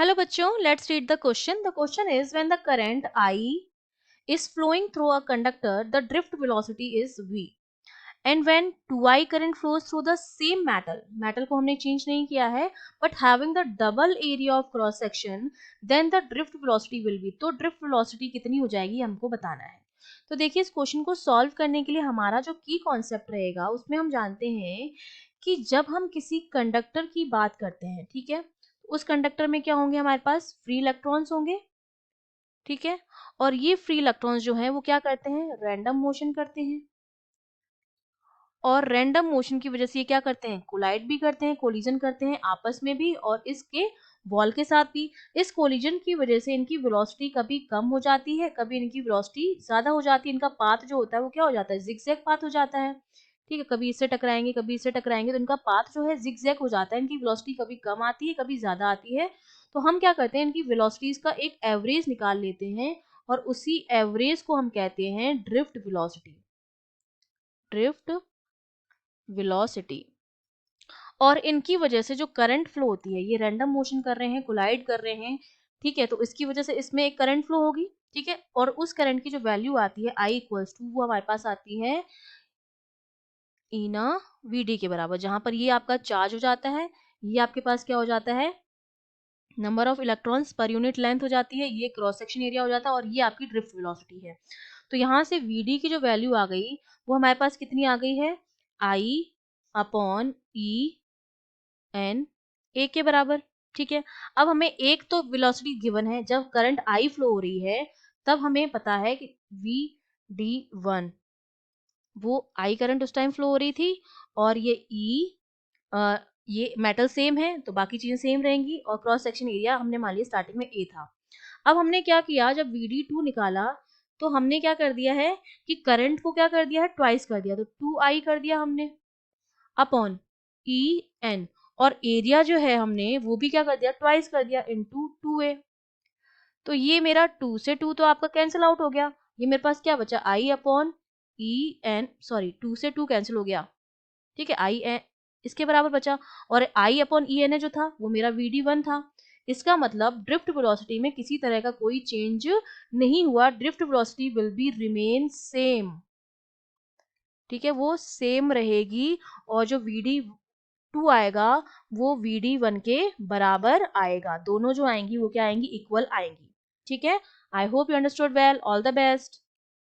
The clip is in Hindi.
Hello बच्चों, let's read the question. The question is when the current I is flowing through a conductor, the drift velocity is v. And when 2I current flows through the same metal को हमने change नहीं किया है, but having the double area of cross section, then the drift velocity will be. तो drift velocity कितनी हो जाएगी हमको बताना है. तो देखिए इस क्वेश्चन को सॉल्व करने के लिए हमारा जो की कॉन्सेप्ट रहेगा उसमें हम जानते हैं कि जब हम किसी कंडक्टर की बात करते हैं, ठीक है, उस कंडक्टर में क्या होंगे, हमारे पास फ्री इलेक्ट्रॉन्स होंगे, ठीक है, और ये फ्री इलेक्ट्रॉन्स जो हैं वो क्या करते हैं, रैंडम मोशन करते हैं, और रैंडम मोशन की वजह से ये क्या करते हैं, कोलाइड भी करते हैं, कोलिजन करते हैं आपस में भी और इसके वॉल के साथ भी. इस कोलिजन की वजह से इनकी वेलोसिटी कभी कम हो जाती है, कभी इनकी वेलोसिटी ज्यादा हो जाती है. इनका पाथ जो होता है वो क्या हो जाता है, जिगजैग पाथ हो जाता है, ठीक है, कभी इससे टकराएंगे कभी इससे टकराएंगे, तो इनका पाथ जो है जिगजैग हो जाता है, इनकी वेलोसिटी कभी कम आती है कभी ज्यादा आती है. तो हम क्या करते हैं, इनकी वेलोसिटीज का एक एवरेज निकाल लेते हैं और उसी एवरेज को हम कहते हैं ड्रिफ्ट वेलोसिटी. Drift velocity. और इनकी वजह से जो करंट फ्लो होती है, ये रैंडम मोशन कर रहे हैं, कोलाइड कर रहे हैं, ठीक है, तो इसकी वजह से इसमें एक करंट फ्लो होगी, ठीक है, और उस करंट की जो वैल्यू आती है I इक्वल्स टू, वो हमारे पास आती है इना VD के बराबर, जहां पर ये आपका चार्ज हो जाता है, ये आपके पास क्या हो जाता है, number of electrons per unit length हो जाती है, ये क्रॉस सेक्शन एरिया हो जाता है और ये आपकी ड्रिफ्ट वेलोसिटी है. तो यहाँ से VD की जो वैल्यू आ गई वो हमारे पास कितनी आ गई है, I upon E n A के बराबर, ठीक है. अब हमें एक तो वेलोसिटी गिवन है, जब करंट आई फ्लो हो रही है तब हमें पता है कि VD1 वो आई करंट उस टाइम फ्लो हो रही थी, और ये ये मेटल सेम है तो बाकी चीजें सेम रहेंगी, और क्रॉस सेक्शन एरिया हमने मान लिया स्टार्टिंग में ए था. अब हमने क्या किया, जब VD2 निकाला तो हमने क्या कर दिया है कि करंट को क्या कर दिया है, ट्वाइस कर दिया, तो 2I कर दिया हमने अपॉन EN, और एरिया जो है हमने वो भी क्या कर दिया, ट्वाइस कर दिया इनटू 2A. तो ये मेरा 2 से 2 तो आपका कैंसिल आउट हो गया, ये मेरे पास क्या बचा, I अपॉन EN, सॉरी 2 से 2 कैंसिल हो गया, ठीक है, I इसके बराबर बचा, और I अपॉन EN जो था वो मेरा VD1 था. इसका मतलब ड्रिफ्ट वेलोसिटी में किसी तरह का कोई चेंज नहीं हुआ, drift velocity will be remain same, ठीक है, वो सेम रहेगी, और जो VD2 आएगा वो VD1 के बराबर आएगा, दोनों जो आएंगी वो क्या आएंगी, इक्वल आएंगी, ठीक है. I hope you understood well, all the best.